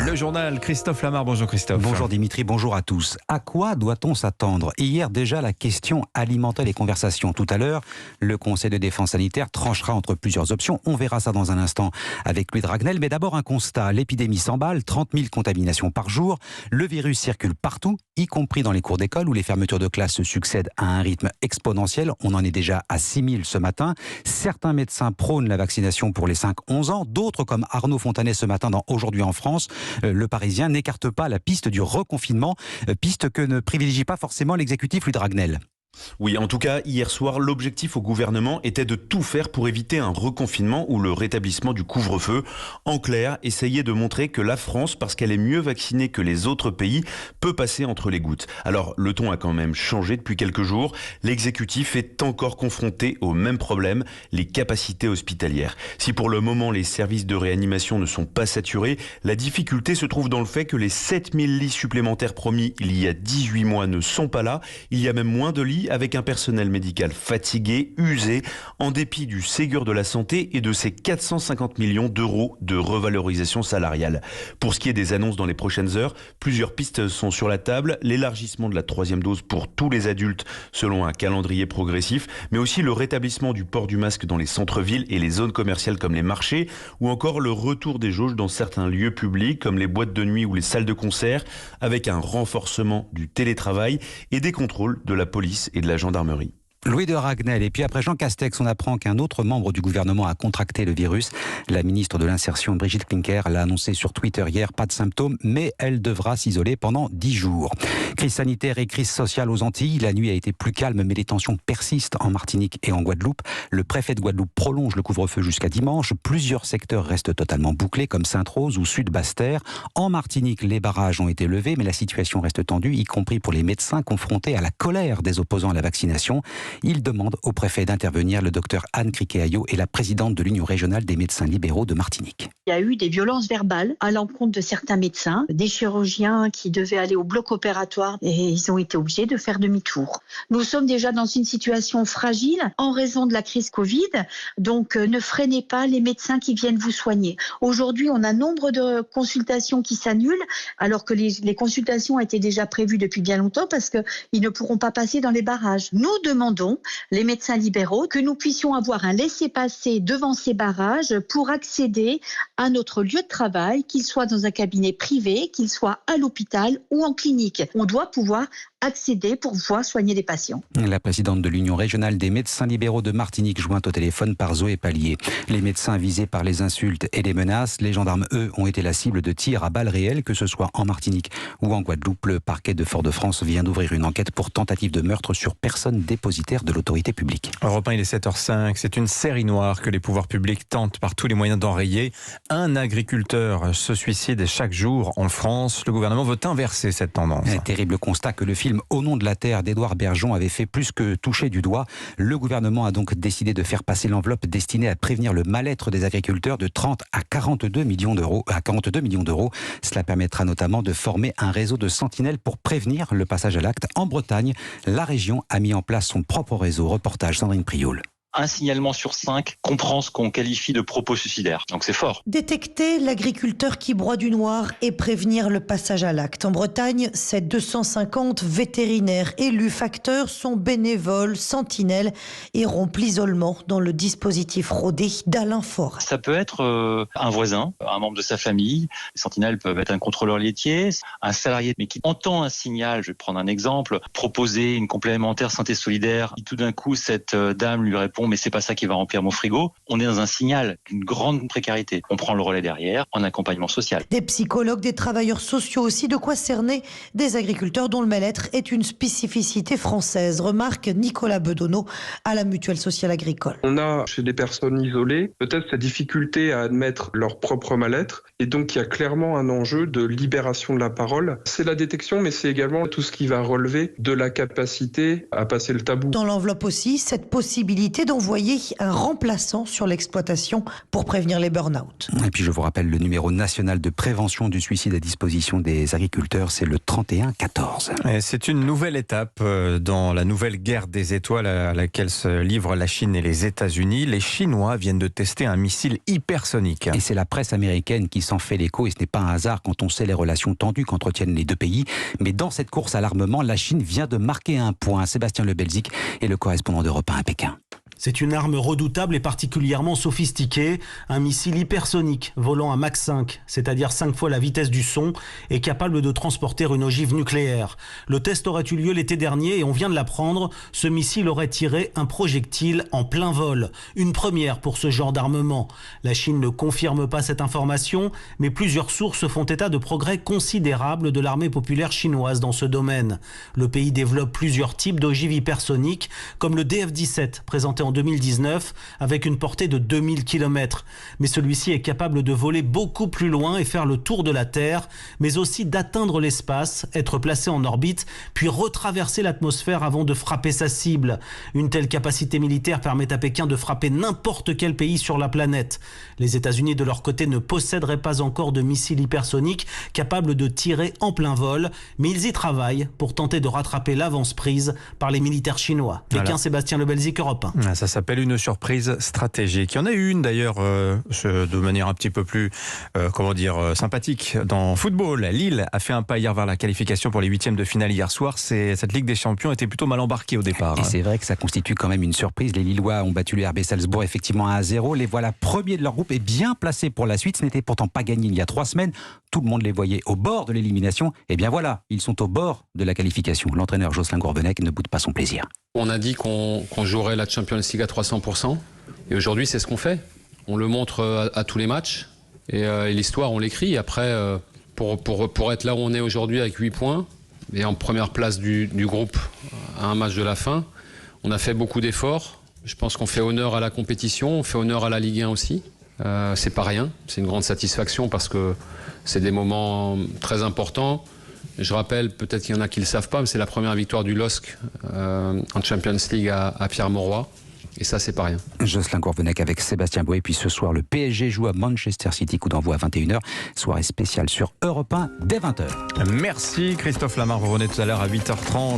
Le journal, Christophe Lamar. Bonjour Christophe. Bonjour Dimitri, bonjour à tous. À quoi doit-on s'attendre ? Hier déjà, la question alimentait les conversations. Tout à l'heure, le Conseil de défense sanitaire tranchera entre plusieurs options. On verra ça dans un instant avec Louis Dragnel. Mais d'abord un constat, l'épidémie s'emballe, 30 000 contaminations par jour. Le virus circule partout, y compris dans les cours d'école où les fermetures de classes se succèdent à un rythme exponentiel. On en est déjà à 6 000 ce matin. Certains médecins prônent la vaccination pour les 5-11 ans. D'autres, comme Arnaud Fontanet ce matin dans Aujourd'hui en France, le Parisien n'écarte pas la piste du reconfinement, piste que ne privilégie pas forcément l'exécutif Louis Dragnel. Oui, en tout cas, hier soir, l'objectif au gouvernement était de tout faire pour éviter un reconfinement ou le rétablissement du couvre-feu. En clair, essayer de montrer que la France, parce qu'elle est mieux vaccinée que les autres pays, peut passer entre les gouttes. Alors, le ton a quand même changé depuis quelques jours. L'exécutif est encore confronté au même problème, les capacités hospitalières. Si pour le moment, les services de réanimation ne sont pas saturés, la difficulté se trouve dans le fait que les 7000 lits supplémentaires promis il y a 18 mois ne sont pas là. Il y a même moins de lits avec un personnel médical fatigué, usé, en dépit du Ségur de la santé et de ses 450 millions d'euros de revalorisation salariale. Pour ce qui est des annonces dans les prochaines heures, plusieurs pistes sont sur la table. L'élargissement de la 3e dose pour tous les adultes selon un calendrier progressif, mais aussi le rétablissement du port du masque dans les centres-villes et les zones commerciales comme les marchés, ou encore le retour des jauges dans certains lieux publics comme les boîtes de nuit ou les salles de concert, avec un renforcement du télétravail et des contrôles de la police et de la gendarmerie. Louis Dragnel. Et puis après Jean Castex, on apprend qu'un autre membre du gouvernement a contracté le virus. La ministre de l'Insertion, Brigitte Klinkert, l'a annoncé sur Twitter hier. Pas de symptômes, mais elle devra s'isoler pendant 10 jours. Crise sanitaire et crise sociale aux Antilles. La nuit a été plus calme, mais les tensions persistent en Martinique et en Guadeloupe. Le préfet de Guadeloupe prolonge le couvre-feu jusqu'à dimanche. Plusieurs secteurs restent totalement bouclés, comme Sainte-Rose ou Sud-Basse-Terre. En Martinique, les barrages ont été levés, mais la situation reste tendue, y compris pour les médecins confrontés à la colère des opposants à la vaccination. Il demande au préfet d'intervenir. Le docteur Anne Criquet-Ayo est la présidente de l'Union régionale des médecins libéraux de Martinique. Il y a eu des violences verbales à l'encontre de certains médecins, des chirurgiens qui devaient aller au bloc opératoire et ils ont été obligés de faire demi-tour. Nous sommes déjà dans une situation fragile en raison de la crise Covid, donc ne freinez pas les médecins qui viennent vous soigner. Aujourd'hui, on a nombre de consultations qui s'annulent alors que les consultations étaient déjà prévues depuis bien longtemps parce qu'ils ne pourront pas passer dans les barrages. Nous demandons, les médecins libéraux, que nous puissions avoir un laissez-passer devant ces barrages pour accéder à notre lieu de travail, qu'il soit dans un cabinet privé, qu'il soit à l'hôpital ou en clinique. On doit pouvoir accéder pour pouvoir soigner les patients. La présidente de l'Union régionale des médecins libéraux de Martinique, jointe au téléphone par Zoé Pallier. Les médecins visés par les insultes et les menaces, les gendarmes, eux, ont été la cible de tirs à balles réelles, que ce soit en Martinique ou en Guadeloupe. Le parquet de Fort-de-France vient d'ouvrir une enquête pour tentative de meurtre sur personne dépositaire de l'autorité publique. Europe 1, il est 7h05. C'est une série noire que les pouvoirs publics tentent par tous les moyens d'enrayer. Un agriculteur se suicide chaque jour en France. Le gouvernement veut inverser cette tendance. Un terrible constat que le film Au nom de la terre d'Édouard Bergeon avait fait plus que toucher du doigt. Le gouvernement a donc décidé de faire passer l'enveloppe destinée à prévenir le mal-être des agriculteurs de 30 à 42 millions d'euros. Cela permettra notamment de former un réseau de sentinelles pour prévenir le passage à l'acte. En Bretagne, la région a mis en place son propre réseau. Reportage Sandrine Prioul. Un signalement sur 5 comprend ce qu'on qualifie de propos suicidaires. Donc c'est fort. Détecter l'agriculteur qui broie du noir et prévenir le passage à l'acte. En Bretagne, ces 250 vétérinaires élus facteurs sont bénévoles, sentinelles et rompent l'isolement dans le dispositif rodé d'Alain Faure. Ça peut être un voisin, un membre de sa famille. Les sentinelles peuvent être un contrôleur laitier, un salarié mais qui entend un signal. Je vais prendre un exemple. Proposer une complémentaire santé solidaire. Et tout d'un coup, cette dame lui répond mais c'est pas ça qui va remplir mon frigo. On est dans un signal d'une grande précarité. On prend le relais derrière en accompagnement social. Des psychologues, des travailleurs sociaux aussi, de quoi cerner des agriculteurs dont le mal-être est une spécificité française, remarque Nicolas Bedonneau à la Mutuelle Sociale Agricole. On a chez des personnes isolées peut-être cette difficulté à admettre leur propre mal-être et donc il y a clairement un enjeu de libération de la parole. C'est la détection mais c'est également tout ce qui va relever de la capacité à passer le tabou. Dans l'enveloppe aussi, cette possibilité d'envoyer un remplaçant sur l'exploitation pour prévenir les burn-out. Et puis je vous rappelle le numéro national de prévention du suicide à disposition des agriculteurs, c'est le 31 14. Et c'est une nouvelle étape dans la nouvelle guerre des étoiles à laquelle se livrent la Chine et les États-Unis. Les Chinois viennent de tester un missile hypersonique. Et c'est la presse américaine qui s'en fait l'écho, et ce n'est pas un hasard quand on sait les relations tendues qu'entretiennent les deux pays. Mais dans cette course à l'armement, la Chine vient de marquer un point. Sébastien Lebelzik est le correspondant d'Europe 1 à Pékin. C'est une arme redoutable et particulièrement sophistiquée, un missile hypersonique volant à Mach 5, c'est-à-dire 5 fois la vitesse du son, et capable de transporter une ogive nucléaire. Le test aurait eu lieu l'été dernier et on vient de l'apprendre, ce missile aurait tiré un projectile en plein vol. Une première pour ce genre d'armement. La Chine ne confirme pas cette information, mais plusieurs sources font état de progrès considérables de l'armée populaire chinoise dans ce domaine. Le pays développe plusieurs types d'ogives hypersoniques, comme le DF-17, présenté en 2019 avec une portée de 2000 km. Mais celui-ci est capable de voler beaucoup plus loin et faire le tour de la Terre, mais aussi d'atteindre l'espace, être placé en orbite, puis retraverser l'atmosphère avant de frapper sa cible. Une telle capacité militaire permet à Pékin de frapper n'importe quel pays sur la planète. Les États-Unis, de leur côté, ne posséderaient pas encore de missiles hypersoniques capables de tirer en plein vol, mais ils y travaillent pour tenter de rattraper l'avance prise par les militaires chinois. Pékin, voilà. Sébastien Lebelzik, Europe 1. Ça s'appelle une surprise stratégique. Il y en a eu une d'ailleurs de manière un petit peu plus sympathique dans football. Lille a fait un pas hier vers la qualification pour les 8e de finale hier soir. Cette Ligue des Champions était plutôt mal embarquée au départ. Et c'est vrai que ça constitue quand même une surprise. Les Lillois ont battu le RB Salzbourg effectivement 1-0. Les voilà premiers de leur groupe et bien placés pour la suite. Ce n'était pourtant pas gagné il y a 3 semaines. Tout le monde les voyait au bord de l'élimination. Et bien voilà, ils sont au bord de la qualification. L'entraîneur Jocelyn Gourvenec ne boude pas son plaisir. On a dit qu'on jouerait la Champions League à 300%. Et aujourd'hui, c'est ce qu'on fait. On le montre à tous les matchs. Et l'histoire, on l'écrit. Après, pour être là où on est aujourd'hui avec 8 points, et en première place du groupe à un match de la fin, on a fait beaucoup d'efforts. Je pense qu'on fait honneur à la compétition, on fait honneur à la Ligue 1 aussi. C'est pas rien. C'est une grande satisfaction parce que c'est des moments très importants. Je rappelle, peut-être qu'il y en a qui ne le savent pas, mais c'est la première victoire du LOSC en Champions League à Pierre-Mauroy. Et ça, c'est pas rien. Jocelyn Gourvenec avec Sébastien Bouet. Puis ce soir, le PSG joue à Manchester City, coup d'envoi à 21h. Soirée spéciale sur Europe 1 dès 20h. Merci Christophe Lamar. Vous revenez tout à l'heure à 8h30.